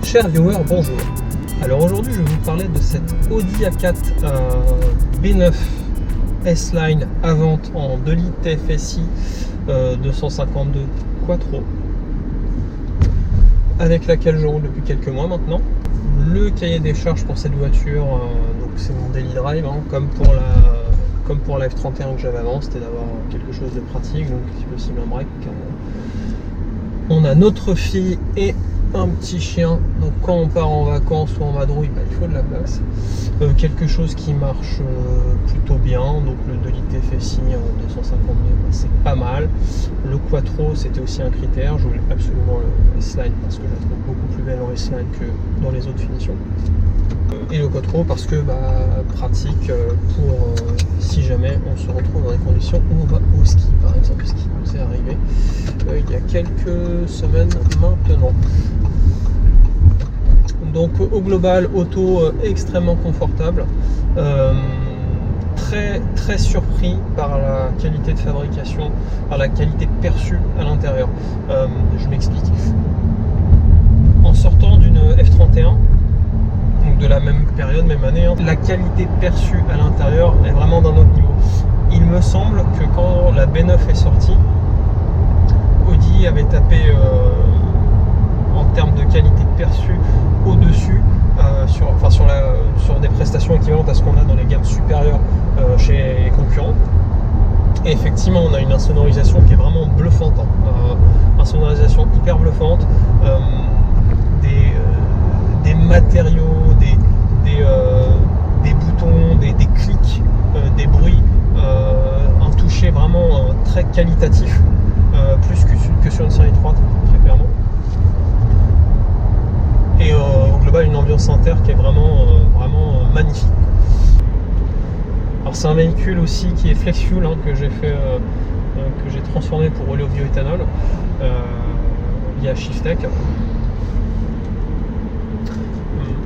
Chers viewers, bonjour. Alors aujourd'hui je vais vous parler de cette Audi A4 B9 S-Line à vente en 2 litres TFSI 252 Quattro, avec laquelle je roule depuis quelques mois maintenant. Le cahier des charges pour cette voiture, donc c'est mon daily drive, hein, comme pour la F31 que j'avais avant, c'était d'avoir quelque chose de pratique, donc si possible un break. On a notre fille et un petit chien, donc quand on part en vacances ou en vadrouille, il faut de la place. Quelque chose qui marche plutôt bien, donc le 2 litres TFSI en 252, c'est pas mal. Le Quattro, c'était aussi un critère, je voulais absolument le S-Line parce que je la trouve beaucoup plus belle en S-Line que dans les autres finitions. Et le Quattro parce que pratique pour si jamais on se retrouve dans des conditions où on va au ski, par exemple, ce qui nous est arrivé il y a quelques semaines maintenant. Donc au global, auto extrêmement confortable, très surpris par la qualité de fabrication, par la qualité perçue à l'intérieur. Je m'explique. En sortant d'une F31, donc de la même période, même année, hein, la qualité perçue à l'intérieur est vraiment d'un autre niveau. Il me semble que quand la B9 est sortie, Audi avait tapé en termes de qualité perçue au-dessus sur des prestations équivalentes à ce qu'on a dans les gammes supérieures chez les concurrents. Et effectivement, on a une insonorisation qui est vraiment bluffante, insonorisation hyper bluffante, des matériaux, des boutons, des clics, des bruits, un toucher vraiment très qualitatif, plus que sur une série 3, très clairement. Et au global, une ambiance inter qui est vraiment magnifique. Alors c'est un véhicule aussi qui est flex fuel, hein, que j'ai transformé pour rouler au bioéthanol via Shiftech.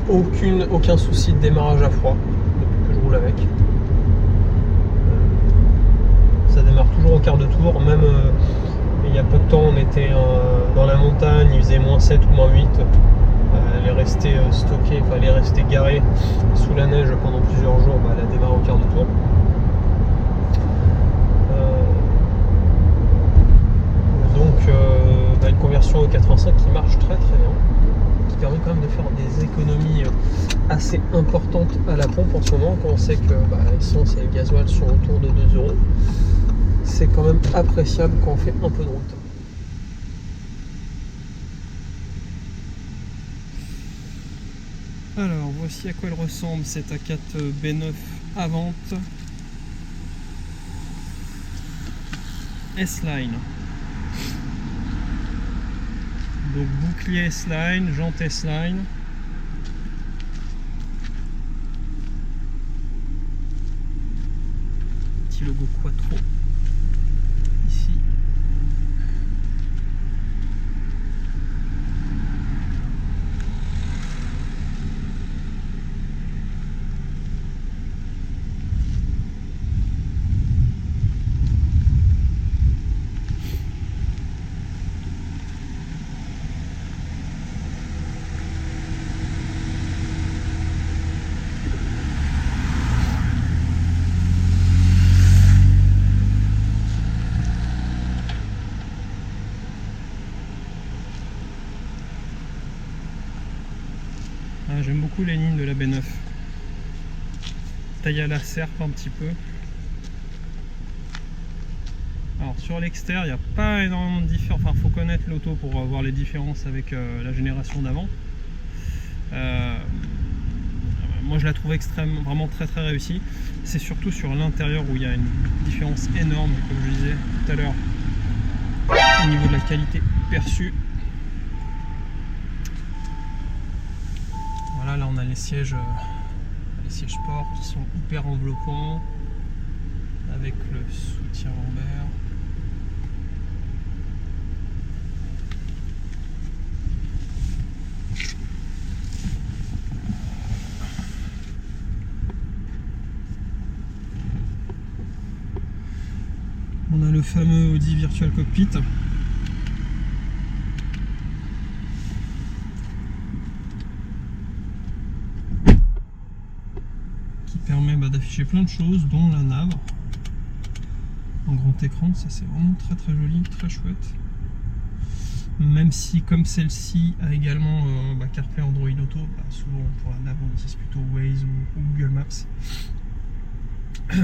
Aucun souci de démarrage à froid depuis que je roule avec. Ça démarre toujours au quart de tour, même il y a peu de temps on était dans la montagne, il faisait moins 7 ou moins 8. Elle est restée stockée, elle est restée garée sous la neige pendant plusieurs jours, elle a démarré au quart de tour. Donc une conversion au 85 qui marche très bien, qui permet quand même de faire des économies assez importantes à la pompe en ce moment, quand on sait que l'essence et le gasoil sont autour de 2 €. C'est quand même appréciable quand on fait un peu de route. Alors voici à quoi elle ressemble cette A4 B9 à vente S-Line. Donc bouclier S-Line, jante S-Line. Petit logo Quattro ici. J'aime beaucoup les lignes de la B9. Taille à la serpe un petit peu. Alors sur l'extérieur, il n'y a pas énormément de différence. Enfin, il faut connaître l'auto pour voir les différences avec la génération d'avant. Moi, je la trouve vraiment très réussie. C'est surtout sur l'intérieur où il y a une différence énorme, comme je disais tout à l'heure, au niveau de la qualité perçue. Voilà, là on a les sièges sport qui sont hyper enveloppants avec le soutien lombaire. On a le fameux Audi Virtual Cockpit. qui permet d'afficher plein de choses, dont la nav en grand écran. Ça c'est vraiment très très joli, très chouette. Même si comme celle-ci a également CarPlay Android Auto, souvent pour la nav on utilise plutôt Waze ou Google Maps.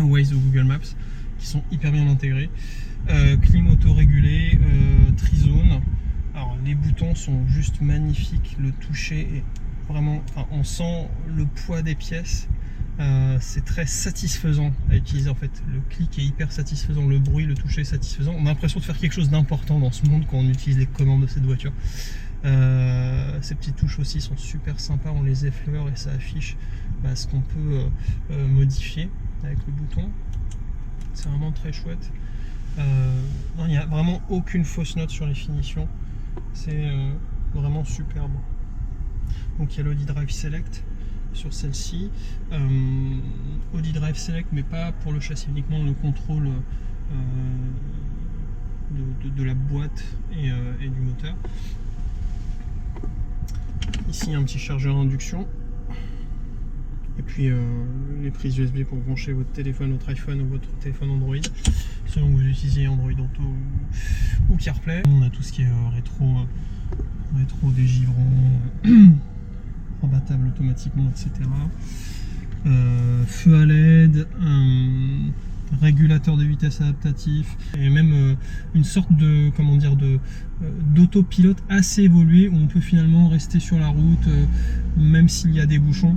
Waze ou Google Maps qui sont hyper bien intégrés. Clim auto-régulé, tri-zone. Alors les boutons sont juste magnifiques, le toucher est vraiment, on sent le poids des pièces. C'est très satisfaisant à utiliser en fait. Le clic est hyper satisfaisant, le bruit, le toucher est satisfaisant. On a l'impression de faire quelque chose d'important dans ce monde quand on utilise les commandes de cette voiture. Ces petites touches aussi sont super sympas, on les effleure et ça affiche ce qu'on peut modifier avec le bouton. C'est vraiment très chouette. Il n'y a vraiment aucune fausse note sur les finitions. C'est vraiment superbe. Donc il y a l'Audi Drive Select sur celle-ci. Audi Drive Select, mais pas pour le châssis, uniquement le contrôle de la boîte et du moteur. Ici un petit chargeur induction. Et puis les prises USB pour brancher votre téléphone, votre iPhone ou votre téléphone Android, selon que vous utilisez Android Auto ou CarPlay. On a tout ce qui est rétro des givrons, rabattable automatiquement, etc. Feu à LED, régulateur de vitesse adaptatif et même une sorte de d'autopilote assez évolué où on peut finalement rester sur la route même s'il y a des bouchons.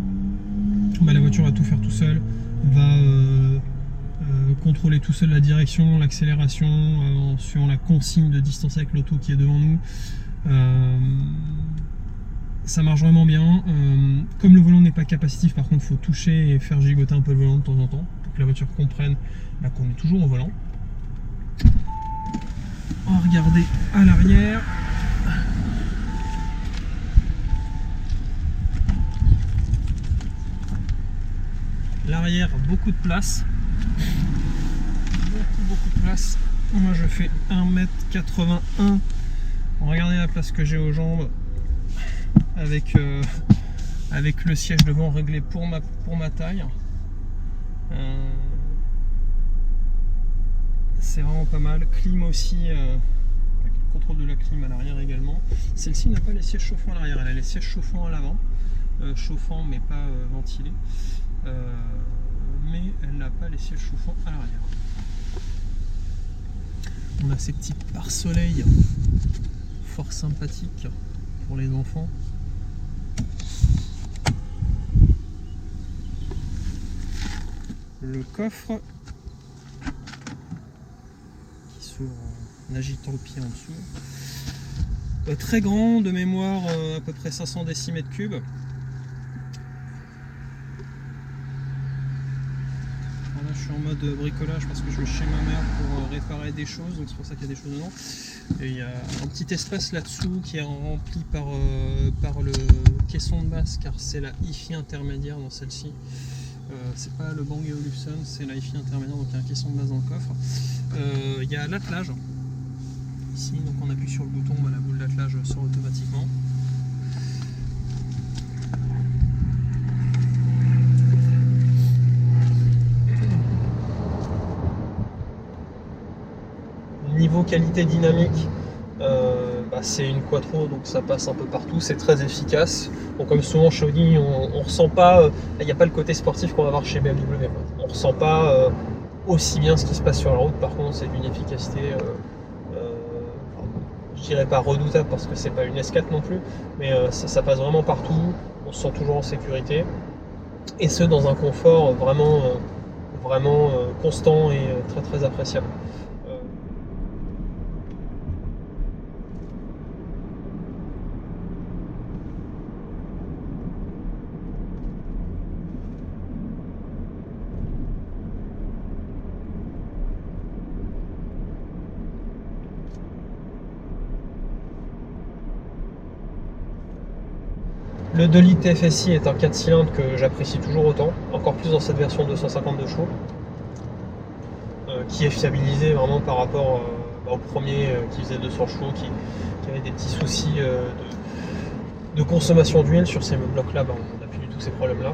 La voiture va tout faire tout seul, va contrôler tout seul la direction, l'accélération, suivant la consigne de distance avec l'auto qui est devant nous. Ça marche vraiment bien. Comme le volant n'est pas capacitif, par contre il faut toucher et faire gigoter un peu le volant de temps en temps pour que la voiture comprenne qu'on est toujours au volant. On va regarder à l'arrière. L'arrière, beaucoup de place. Beaucoup de place. Moi je fais 1m81. Regardez la place que j'ai aux jambes avec le siège devant réglé pour ma taille. C'est vraiment pas mal. Clim aussi, avec le contrôle de la clim à l'arrière également. Celle-ci n'a pas les sièges chauffants à l'arrière, elle a les sièges chauffants à l'avant. Chauffants mais pas ventilés. Mais elle n'a pas les sièges chauffants à l'arrière. On a ces petits pare-soleil fort sympathiques pour les enfants. Le coffre qui s'ouvre en agitant le pied en dessous. Très grand, de mémoire à peu près 500 décimètres cubes. Là, je suis en mode bricolage parce que je vais chez ma mère pour réparer des choses, donc c'est pour ça qu'il y a des choses dedans. Et il y a un petit espace là-dessous qui est rempli par le caisson de base, car c'est la hi-fi intermédiaire dans celle-ci. C'est pas le Bang & Olufsen, c'est la hi-fi intermédiaire, donc il y a un caisson de base dans le coffre. Il y a l'attelage ici, donc on appuie sur le bouton, la boule d'attelage sort automatiquement. Niveau qualité dynamique, c'est une quattro, donc ça passe un peu partout, c'est très efficace. Bon, comme souvent chez Audi, on ressent pas, il n'y a pas le côté sportif qu'on va voir chez BMW. On ressent pas aussi bien ce qui se passe sur la route. Par contre, c'est d'une efficacité, je dirais pas redoutable parce que c'est pas une S4 non plus, mais ça passe vraiment partout. On se sent toujours en sécurité, et ce dans un confort vraiment constant et très très appréciable. Le 2 litres TFSI est un 4 cylindres que j'apprécie toujours autant, encore plus dans cette version 252 chevaux, qui est fiabilisé vraiment par rapport au premier qui faisait 200 chevaux, qui avait des petits soucis de consommation d'huile. Sur ces blocs là, on n'a plus du tout ces problèmes là.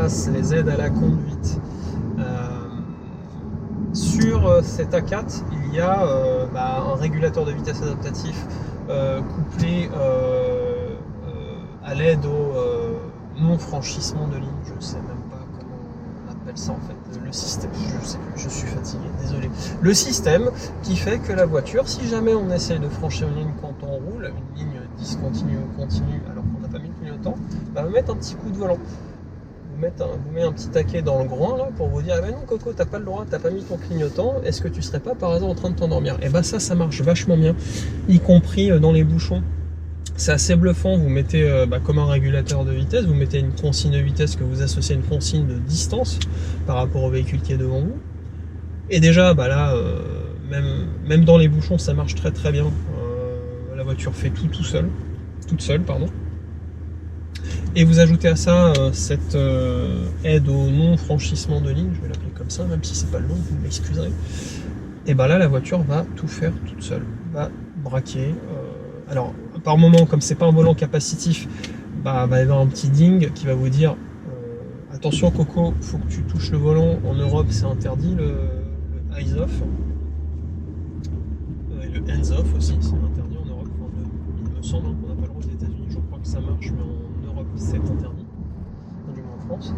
ADAS, les aides à la conduite. Sur cet A4, il y a un régulateur de vitesse adaptatif couplé à l'aide au non-franchissement de ligne. Je ne sais même pas comment on appelle ça en fait. Le système, je sais plus, je suis fatigué, désolé. Le système qui fait que la voiture, si jamais on essaie de franchir une ligne quand on roule, une ligne discontinue ou continue alors qu'on n'a pas mis le clignotant, va mettre un petit coup de volant. Vous met un petit taquet dans le groin là, pour vous dire ah ben non Coco, t'as pas le droit, t'as pas mis ton clignotant, est-ce que tu serais pas par hasard en train de t'endormir? Et bah ça marche vachement bien, y compris dans les bouchons. C'est assez bluffant, vous mettez comme un régulateur de vitesse, vous mettez une consigne de vitesse que vous associez à une consigne de distance par rapport au véhicule qui est devant vous. Et déjà là, même dans les bouchons ça marche très très bien. La voiture fait toute seule pardon. Et vous ajoutez à ça cette aide au non-franchissement de ligne, je vais l'appeler comme ça, même si c'est pas le nom, vous m'excuserez. Et là, la voiture va tout faire toute seule, va braquer. Alors, par moment, comme c'est pas un volant capacitif, va y avoir un petit ding qui va vous dire attention Coco, faut que tu touches le volant. En Europe, c'est interdit le eyes off. Et le hands off aussi, c'est interdit en Europe. Il me semble qu'on n'a pas le droit aux États-Unis, je crois que ça marche, mais c'est interdit, du moins en France.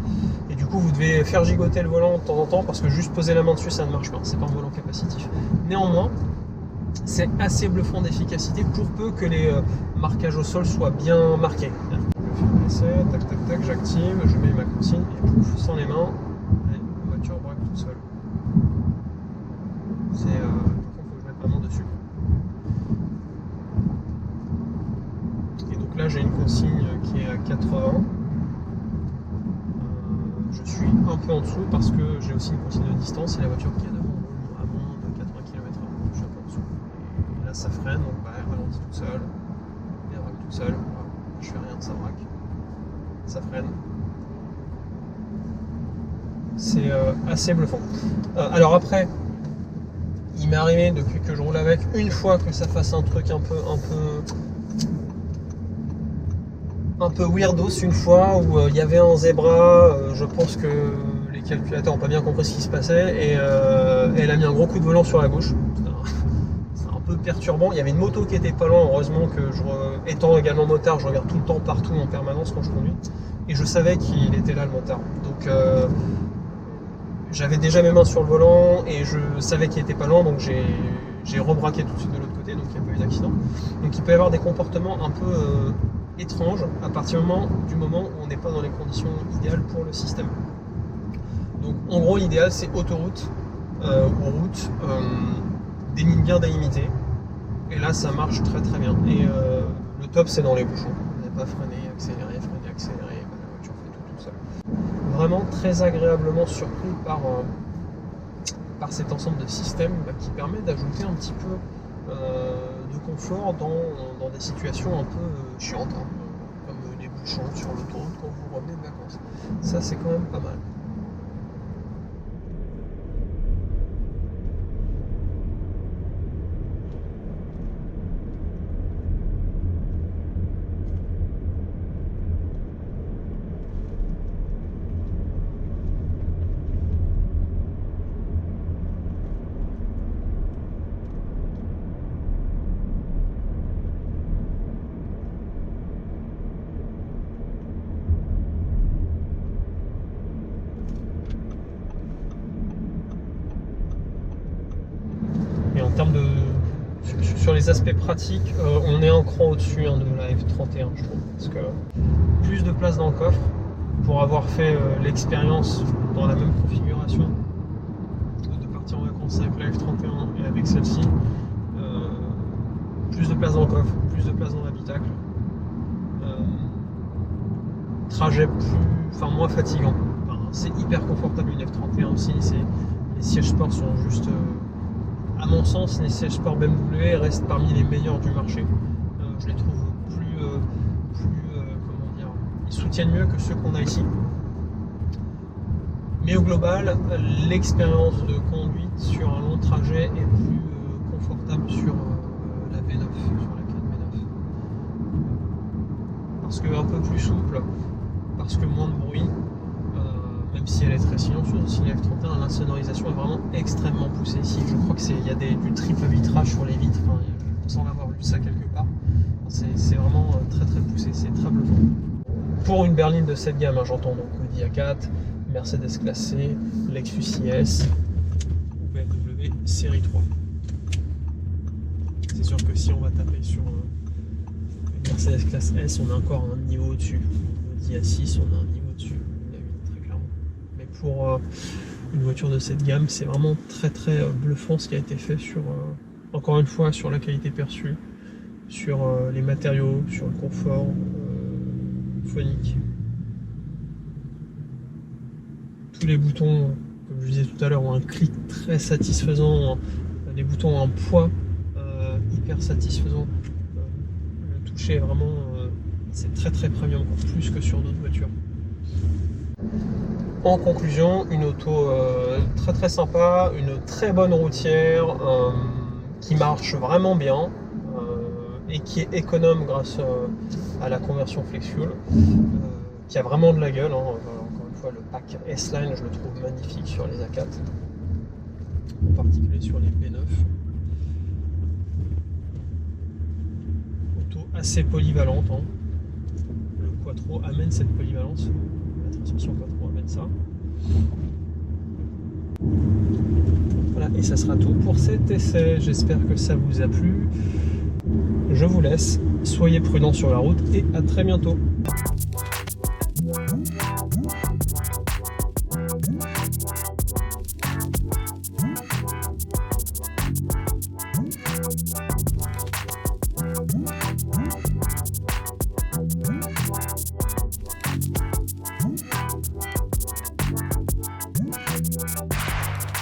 Et du coup, vous devez faire gigoter le volant de temps en temps parce que juste poser la main dessus, ça ne marche pas. C'est pas un volant capacitif. Néanmoins, c'est assez bluffant d'efficacité pour peu que les marquages au sol soient bien marqués. Je vais faire l'essai, tac tac tac, j'active, je mets ma consigne et pouf, sans les mains, la voiture braque toute seule. C'est faut que je mette ma main dessus. Là j'ai une consigne qui est à 80. Je suis un peu en dessous parce que j'ai aussi une consigne de distance et la voiture qui est devant roule à moins de 80 km/h. Je suis un peu en dessous. Et là ça freine, donc elle ralentit toute seule. Elle braque toute seule. Voilà. Je fais rien, ça braque. Ça freine. C'est assez bluffant. Alors après, il m'est arrivé depuis que je roule avec, une fois que ça fasse un truc un peu weirdos, une fois où il y avait un zébra, je pense que les calculateurs n'ont pas bien compris ce qui se passait et elle a mis un gros coup de volant sur la gauche. C'est un peu perturbant. Il y avait une moto qui était pas loin, heureusement que étant également motard, je regarde tout le temps partout en permanence quand je conduis et je savais qu'il était là le motard. Donc j'avais déjà mes mains sur le volant et je savais qu'il était pas loin, donc j'ai rebraqué tout de suite de l'autre côté, donc il n'y a pas eu d'accident. Donc il peut y avoir des comportements un peu étrange à partir du moment où on n'est pas dans les conditions idéales pour le système. Donc en gros l'idéal c'est autoroute ou route, des lignes bien délimitées et là ça marche très très bien et le top c'est dans les bouchons, vous n'avez pas freiné, accéléré, la voiture fait tout toute seule. Vraiment très agréablement surpris par cet ensemble de systèmes qui permet d'ajouter un petit peu de confort dans des situations un peu chiantes, comme des bouchons sur l'autoroute quand vous revenez de vacances. Ça c'est quand même pas mal. Sur les aspects pratiques, on est un cran au-dessus de la F31, je trouve, parce que plus de place dans le coffre pour avoir fait l'expérience dans la même configuration de partir en vacances avec la F31 et avec celle-ci. Plus de place dans le coffre, plus de place dans l'habitacle, trajet moins fatigant. C'est hyper confortable une F31 aussi. Les sièges sport sont juste à mon sens, les sièges sport BMW restent parmi les meilleurs du marché. Je les trouve comment dire, ils soutiennent mieux que ceux qu'on a ici. Mais au global, l'expérience de conduite sur un long trajet est plus confortable sur la V9, sur la 4 V9. Parce que un peu plus souple, parce que moins de bruit. même si elle est très silencieuse aussi, la F31, la sonorisation est vraiment extrêmement poussée ici. Je crois qu'il y a du triple vitrage sur les vitres, enfin, il me semble avoir lu ça quelque part. C'est vraiment très très poussé, c'est très bluffant. Pour une berline de cette gamme, hein, j'entends donc Audi A4, Mercedes classe C, Lexus IS ou BMW série 3. C'est sûr que si on va taper sur une Mercedes classe S, on a encore un niveau au-dessus. Audi A6, on a un niveau au-dessus, très clairement. Mais pour une voiture de cette gamme, c'est vraiment très très bluffant ce qui a été fait sur, encore une fois, sur la qualité perçue, sur les matériaux, sur le confort phonique. Tous les boutons, comme je disais tout à l'heure, ont un clic très satisfaisant. Les boutons ont un poids hyper satisfaisant. Le toucher est vraiment, c'est très très premium, encore plus que sur d'autres voitures. En conclusion, une auto très très sympa, une très bonne routière, qui marche vraiment bien. Et qui est économe grâce à la conversion flex fuel, qui a vraiment de la gueule. Hein. Encore une fois, le pack S-Line, je le trouve magnifique sur les A4, en particulier sur les B9. Auto assez polyvalente. Hein. Le Quattro amène cette polyvalence. La transmission Quattro amène ça. Voilà, et ça sera tout pour cet essai. J'espère que ça vous a plu. Je vous laisse, soyez prudents sur la route et à très bientôt.